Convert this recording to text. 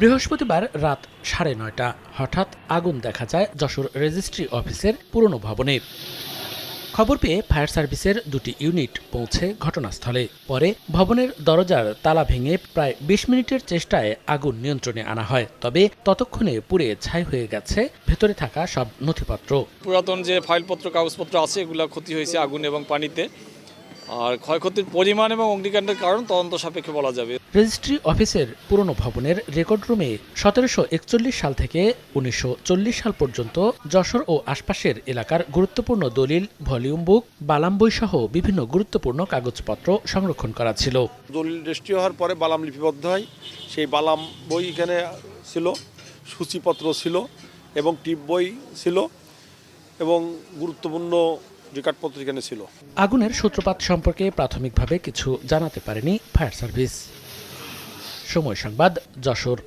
বৃহস্পতিবার রাত 9:30 হঠাৎ আগুন দেখা যায় যশোর রেজিস্ট্রি অফিসের পুরনো ভবনে। খবর পেয়ে ফায়ার সার্ভিসের দুটি ইউনিট পৌঁছে ঘটনাস্থলে। পরে ভবনের দরজার তালা ভেঙে প্রায় 20 মিনিটের চেষ্টায় আগুন নিয়ন্ত্রণে আনা হয়। তবে ততক্ষণে পুড়ে ছাই হয়ে গেছে ভেতরে থাকা সব নথিপত্র। পুরাতন যে ফাইলপত্র কাগজপত্র আছে এগুলো ক্ষতি হয়েছে আগুন এবং পানিতে। আর ক্ষয়ক্ষতির পরিমাণ এবং অগ্নিকাণ্ডের কারণ তদন্ত সাপেক্ষে বলা যাবে। রেজিস্ট্রি অফিসের পুরনো ভবনের রেকর্ড রুমে 1741 সাল থেকে 1940 সাল পর্যন্ত যশোর ও আশপাশের এলাকার গুরুত্বপূর্ণ দলিল, ভলিউম বুক, বালাম বই সহ বিভিন্ন গুরুত্বপূর্ণ কাগজপত্র সংরক্ষণ করা ছিল। দলিল রেজিস্ট্রি হওয়ার পরে বালাম লিপিবদ্ধ হয়। সেই বালাম বই এখানে ছিল, সূচিপত্র ছিল এবং টিপ বই ছিল এবং গুরুত্বপূর্ণ রেকর্ডপত্র এখানে ছিল। আগুনের সূত্রপাত সম্পর্কে প্রাথমিকভাবে কিছু জানাতে পারেনি ফায়ার সার্ভিস। সময় সংবাদ, যশোর।